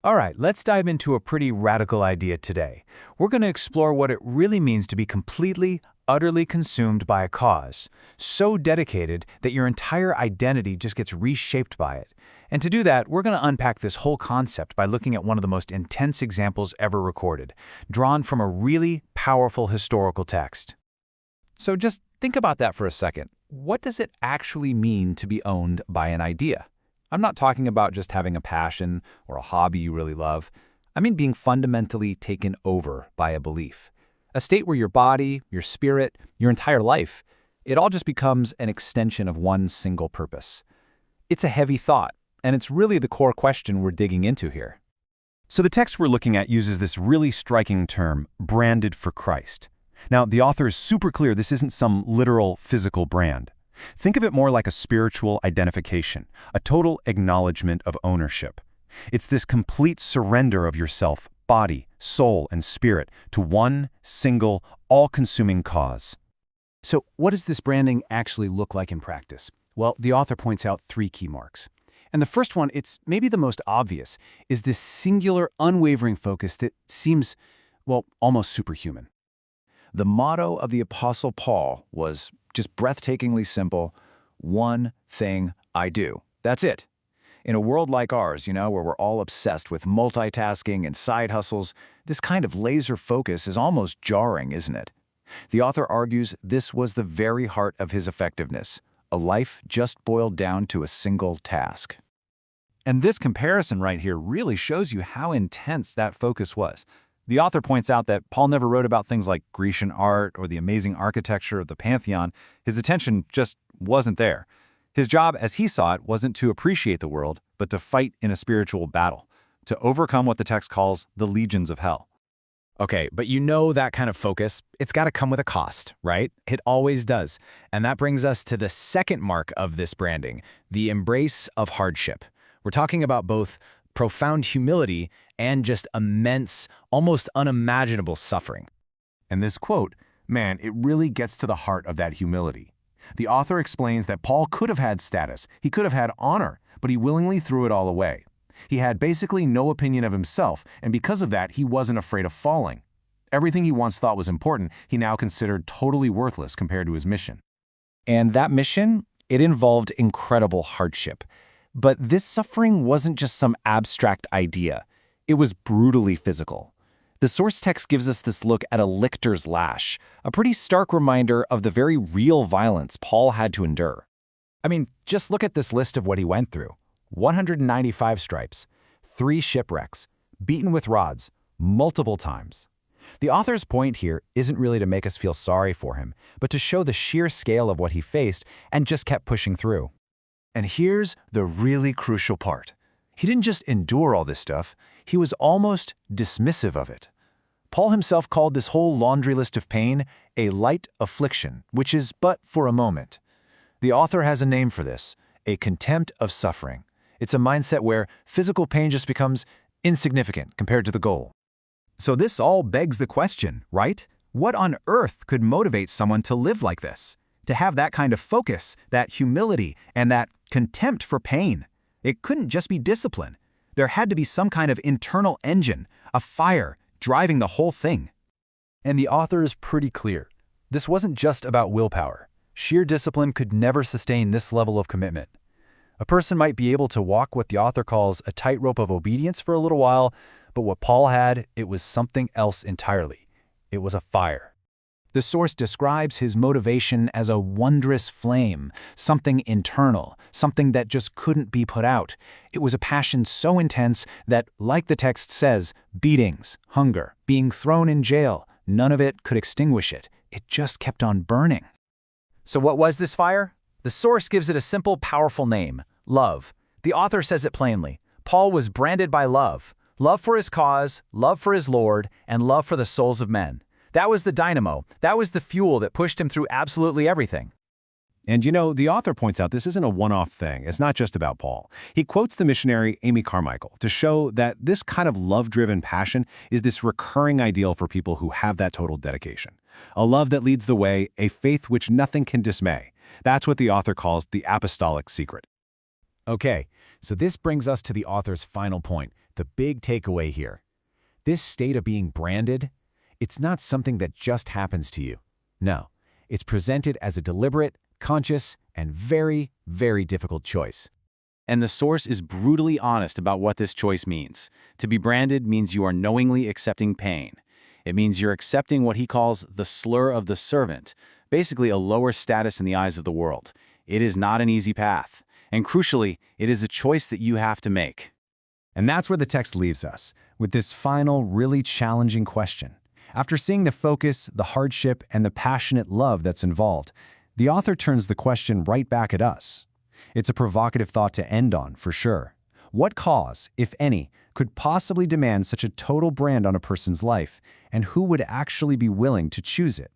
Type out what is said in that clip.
All right, let's dive into a pretty radical idea today. We're going to explore what it really means to be completely, utterly consumed by a cause, so dedicated that your entire identity just gets reshaped by it. And to do that, we're going to unpack this whole concept by looking at one of the most intense examples ever recorded, drawn from a really powerful historical text. So just think about that for a second. What does it actually mean to be owned by an idea? I'm not talking about just having a passion or a hobby you really love. I mean being fundamentally taken over by a belief. A state where your body, your spirit, your entire life, it all just becomes an extension of one single purpose. It's a heavy thought, and it's really the core question we're digging into here. So the text we're looking at uses this really striking term, branded for Christ. Now, the author is super clear this isn't some literal physical brand. Think of it more like a spiritual identification, a total acknowledgement of ownership. It's this complete surrender of yourself, body, soul, and spirit to one single, all-consuming cause. So what does this branding actually look like in practice? Well, the author points out three key marks. And the first one, it's maybe the most obvious, is this singular, unwavering focus that seems, well, almost superhuman. The motto of the Apostle Paul was just breathtakingly simple: one thing I do. That's it. In a world like ours, where we're all obsessed with multitasking and side hustles, this kind of laser focus is almost jarring, isn't it? The author argues this was the very heart of his effectiveness, a life just boiled down to a single task. And this comparison right here really shows you how intense that focus was. The author points out that Paul never wrote about things like Grecian art or the amazing architecture of the Pantheon. His attention just wasn't there. His job, as he saw it, wasn't to appreciate the world, but to fight in a spiritual battle, to overcome what the text calls the legions of hell. Okay, but that kind of focus, it's got to come with a cost, right? It always does. And that brings us to the second mark of this branding, the embrace of hardship. We're talking about both profound humility and just immense, almost unimaginable suffering. And this quote, man, it really gets to the heart of that humility. The author explains that Paul could have had status, he could have had honor, but he willingly threw it all away. He had basically no opinion of himself, and because of that, he wasn't afraid of falling. Everything he once thought was important, he now considered totally worthless compared to his mission. And that mission, it involved incredible hardship. But this suffering wasn't just some abstract idea. It was brutally physical. The source text gives us this look at a lictor's lash, a pretty stark reminder of the very real violence Paul had to endure. I mean, just look at this list of what he went through. 195 stripes, 3 shipwrecks, beaten with rods, multiple times. The author's point here isn't really to make us feel sorry for him, but to show the sheer scale of what he faced and just kept pushing through. And here's the really crucial part. He didn't just endure all this stuff, he was almost dismissive of it. Paul himself called this whole laundry list of pain a light affliction, which is but for a moment. The author has a name for this, a contempt of suffering. It's a mindset where physical pain just becomes insignificant compared to the goal. So this all begs the question, right? What on earth could motivate someone to live like this? To have that kind of focus, that humility, and that contempt for pain? It couldn't just be discipline. There had to be some kind of internal engine, a fire, driving the whole thing. And the author is pretty clear. This wasn't just about willpower. Sheer discipline could never sustain this level of commitment. A person might be able to walk what the author calls a tightrope of obedience for a little while, but what Paul had, it was something else entirely. It was a fire. The source describes his motivation as a wondrous flame, something internal, something that just couldn't be put out. It was a passion so intense that, like the text says, beatings, hunger, being thrown in jail, none of it could extinguish it. It just kept on burning. So what was this fire? The source gives it a simple, powerful name, love. The author says it plainly. Paul was branded by love. Love for his cause, love for his Lord, and love for the souls of men. That was the dynamo. That was the fuel that pushed him through absolutely everything. And the author points out this isn't a one-off thing. It's not just about Paul. He quotes the missionary Amy Carmichael to show that this kind of love-driven passion is this recurring ideal for people who have that total dedication. A love that leads the way, a faith which nothing can dismay. That's what the author calls the apostolic secret. Okay, so this brings us to the author's final point, the big takeaway here. This state of being branded, it's not something that just happens to you. No, it's presented as a deliberate, conscious, and very, very difficult choice. And the source is brutally honest about what this choice means. To be branded means you are knowingly accepting pain. It means you're accepting what he calls the slur of the servant, basically a lower status in the eyes of the world. It is not an easy path. And crucially, it is a choice that you have to make. And that's where the text leaves us, with this final, really challenging question. After seeing the focus, the hardship, and the passionate love that's involved, the author turns the question right back at us. It's a provocative thought to end on, for sure. What cause, if any, could possibly demand such a total brand on a person's life, and who would actually be willing to choose it?